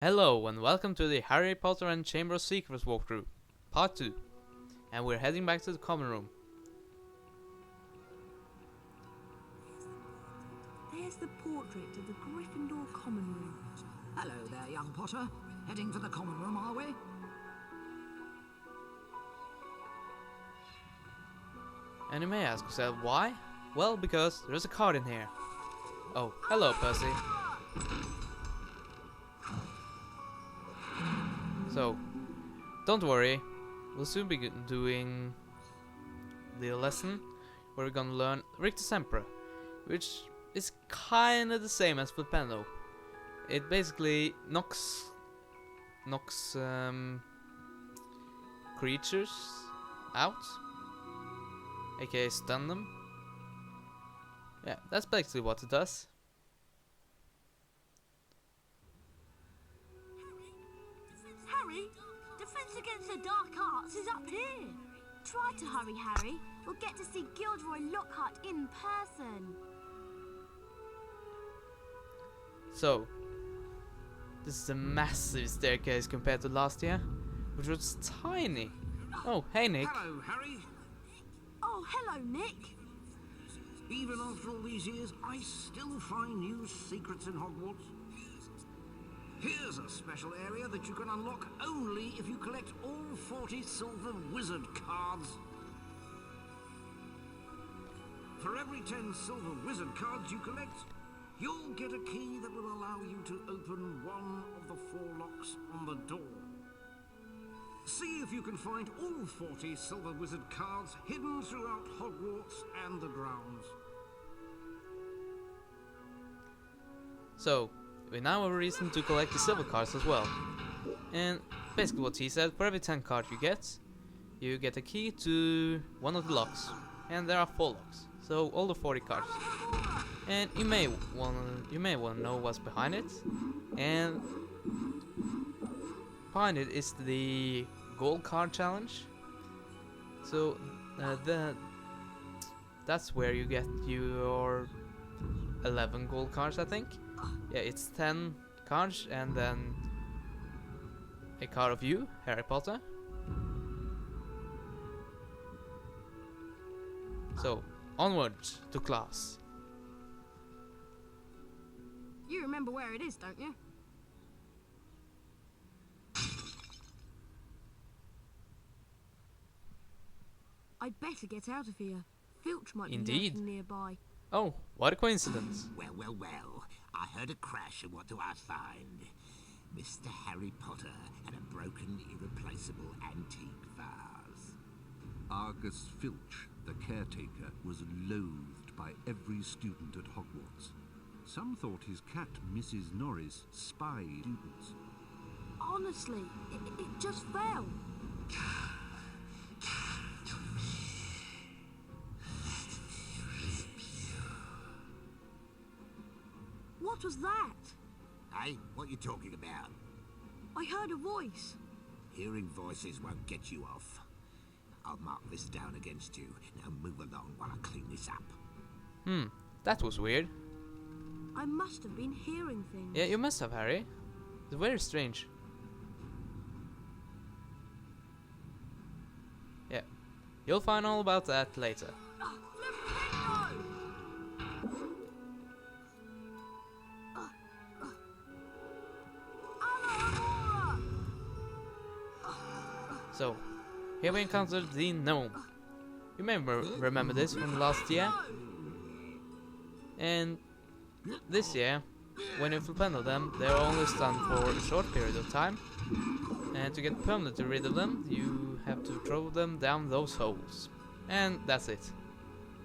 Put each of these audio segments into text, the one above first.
Hello and welcome to the Harry Potter and Chamber of Secrets walkthrough, part 2, and we're heading back to the common room. There's the portrait of the Gryffindor common room. Hello there, young Potter. Heading for the common room, are we? And you may ask yourself why? Well, because there's a card in here. Oh, hello Percy. So, don't worry, we'll soon be doing the lesson where we're gonna learn Rictusempra, which is kinda the same as Flipendo. It basically knocks creatures out, aka stun them. Yeah, that's basically what it does. Harry, defense against the dark arts is up here. Try to hurry, Harry. We'll get to see Gilderoy Lockhart in person. So, this is a massive staircase compared to last year, which was tiny. Oh, hey Nick. Hello, Harry. Oh, hello, Nick. Even after all these years, I still find new secrets in Hogwarts. Here's a special area that you can unlock only if you collect all 40 silver wizard cards. For every 10 silver wizard cards you collect, you'll get a key that will allow you to open one of the 4 locks on the door. See if you can find all 40 silver wizard cards hidden throughout Hogwarts and the grounds. So, we now have a reason to collect the silver cards as well. And basically what he said, for every 10 cards you get a key to one of the locks. And there are 4 locks, so all the 40 cards. And you may wanna know what's behind it. And behind it is the gold card challenge. So that's where you get your 11 gold cards, I think. Yeah, it's 10 cards and then a card of you, Harry Potter. So, onwards to class. You remember where it is, don't you? I'd better get out of here. Filch might Indeed. be lurking nearby. Oh, what a coincidence. Well. I heard a crash, and what do I find? Mr. Harry Potter and a broken, irreplaceable antique vase. Argus Filch, the caretaker, was loathed by every student at Hogwarts. Some thought his cat, Mrs. Norris, spied students. Honestly, it just fell. What was that? Hey, what you talking about? I heard a voice. Hearing voices won't get you off. I'll mark this down against you. Now move along while I clean this up. That was weird. I must have been hearing things. Yeah, you must have, Harry. It's very strange. Yeah, you'll find all about that later. So, here we encountered the Gnome. You may remember this from last year. And this year, when you flipendo them, they're only stunned for a short period of time. And to get permanently rid of them, you have to throw them down those holes. And that's it.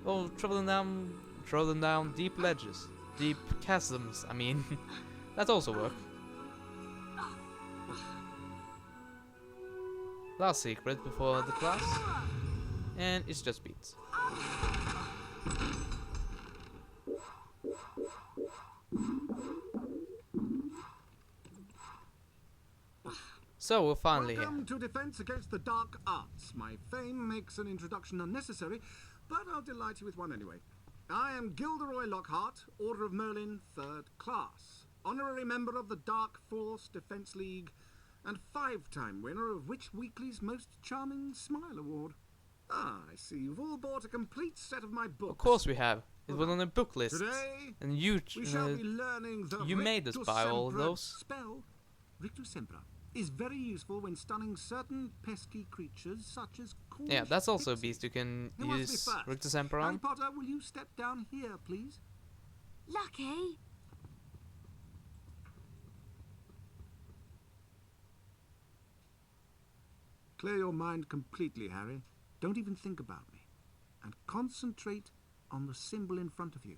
Well, throw them down deep ledges. Deep chasms, I mean. That also works. Last secret before the class, and it's just beats. So we're finally here. Welcome to Defense Against the Dark Arts. My fame makes an introduction unnecessary, but I'll delight you with one anyway. I am Gilderoy Lockhart, Order of Merlin, 3rd class. honorary member of the Dark Force Defense League, and 5-time winner of Witch Weekly's Most Charming Smile Award. Ah, I see you've all bought a complete set of my books. Of course we have. It was on a book list. Today, And you we shall be learning the you made us buy all of Rictusempra those. spell. Rictusempra is very useful when stunning certain pesky creatures such as cornish Yeah, that's also a pixies. beast you can Who wants use to be first? Rictusempra Harry on. Potter, will you step down here, please? Lucky. Clear your mind completely, Harry. Don't even think about me. And concentrate on the symbol in front of you.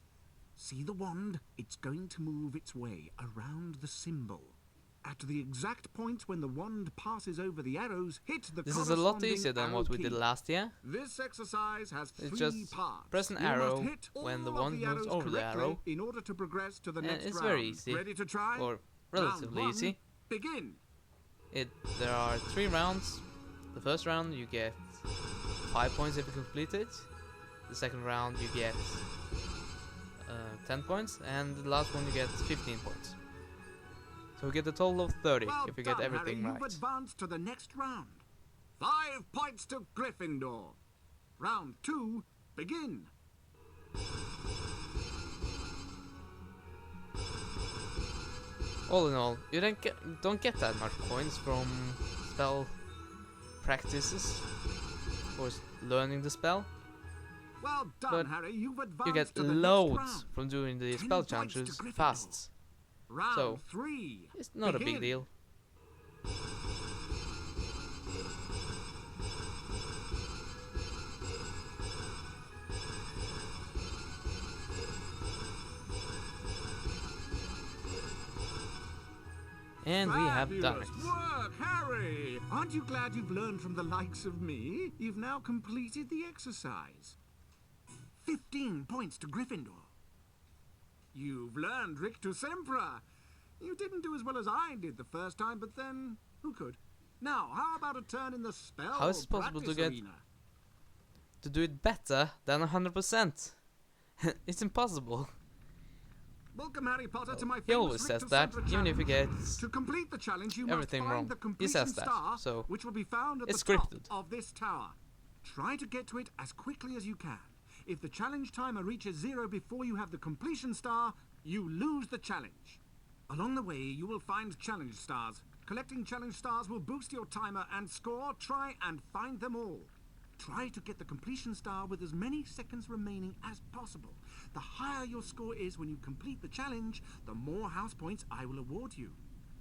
See the wand? It's going to move its way around the symbol. At the exact point when the wand passes over the arrows, hit the This is a lot corresponding easier than arrow what we did key. last year. This exercise has It's 3 just parts. press an You arrow must hit when the all of wand moves arrows over the correctly arrow. in order to progress to the And next it's round. very easy. Ready to try? Or relatively Round 1, easy. Begin. There are 3 rounds. The first round you get 5 points if you complete it. The second round you get 10 points, and the last one you get 15 points. So we get a total of 30 Well if you get done, everything Harry. right. You've advanced to the next round. 5 points to Gryffindor. Round 2, begin. All in all, you don't get that much points from spell practices or learning the spell. Well done, But Harry. You've advanced You get to the next loads round. from doing the 10 spell points to challenges Gryffindor. fast. Round So, 3. It's not a big begin. deal. And we have done it. Fabulous work, Harry! Aren't you glad you've learned from the likes of me? You've now completed the exercise. 15 points to Gryffindor. You've learned Rictusempra. You didn't do as well as I did the first time, but then who could? Now, how about a turn in the spell How is it possible to practice get- arena? To do it better than 100%. It's impossible. Welcome, Harry Potter, to my He always famous says that, Rictusempra even if he challenge. gets To complete the challenge, you everything must find wrong. the He completion says that, star, so which will be found at it's the top scripted. of this tower. Try to get to it as quickly as you can. If the challenge timer reaches 0 before you have the completion star, you lose the challenge. Along the way, you will find challenge stars. Collecting challenge stars will boost your timer and score. Try and find them all. Try to get the completion star with as many seconds remaining as possible. The higher your score is when you complete the challenge, the more house points I will award you.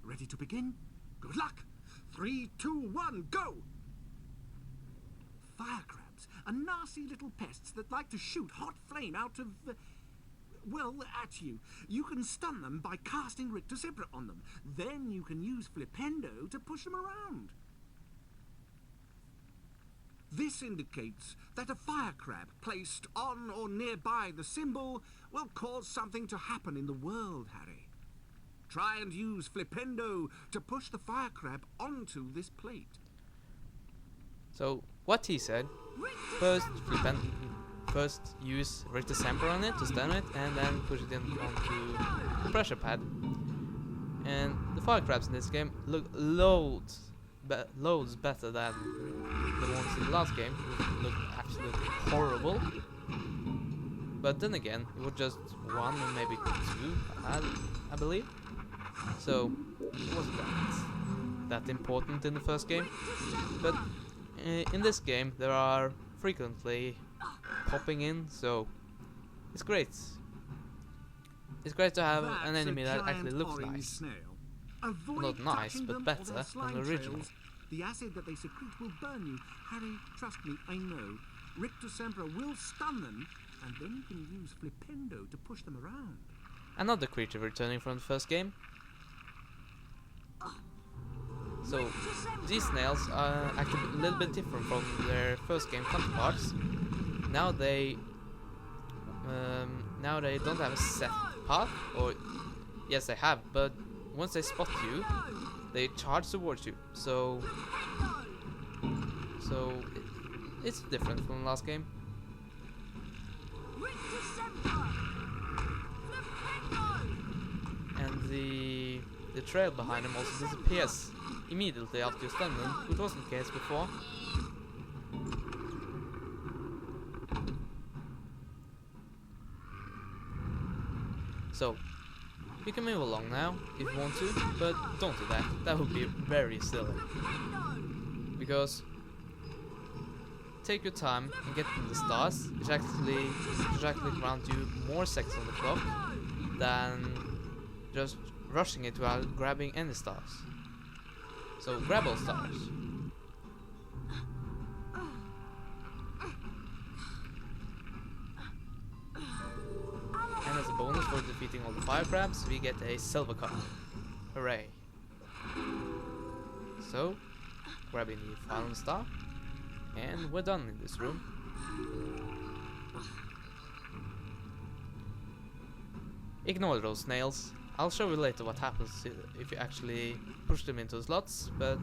Ready to begin? Good luck! 3, 2, 1, go! Fire crabs are nasty little pests that like to shoot hot flame out of, at you. You can stun them by casting Rictusempra on them. Then you can use Flipendo to push them around. This indicates that a fire crab placed on or nearby the symbol will cause something to happen in the world, Harry. Try and use Flipendo to push the fire crab onto this plate. So what he said, first use Rictusempra on it to stun it, and then push it in onto the pressure pad. And the fire crabs in this game look loads better than the ones in the last game, which looked absolutely horrible. But then again, it was just 1 or maybe 2, I believe. So it wasn't that important in the first game. But in this game, there are frequently popping in, so it's great. It's great to have an enemy that actually looks nice. Snail. Avoid Not nice, touching but them or better their than slime the original. trails. The acid that they secrete will burn you. Harry, trust me, I know. Rictusempra will stun them, and then you can use Flipendo to push them around. Another creature returning from the first game. So these snails act a little bit different from their first game counterparts. Now they don't have a set path, or yes they have, but once they spot you, they charge towards you. So it's different from the last game. And the trail behind them also disappears immediately after you stun them, which wasn't the case before. So, you can move along now if you want to, but don't do that. That would be very silly. Because take your time and get in the stars, which actually grant you more seconds on the clock than just rushing it without grabbing any stars. So grab all stars. And as a bonus for defeating all the fire crabs, we get a silver cup. Hooray. So, grabbing the final star, and we're done in this room. Ignore those snails. I'll show you later what happens if you actually push them into slots, but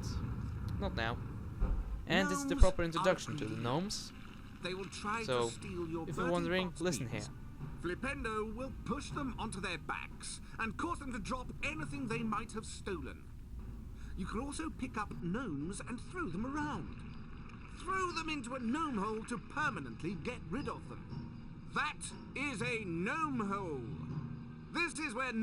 not now. And this is the proper introduction to the gnomes. They will try So, to steal your if you're wondering, box listen beans. here. Flipendo will push them onto their backs and cause them to drop anything they might have stolen. You can also pick up gnomes and throw them around. Throw them into a gnome hole to permanently get rid of them. That is a gnome hole. This is where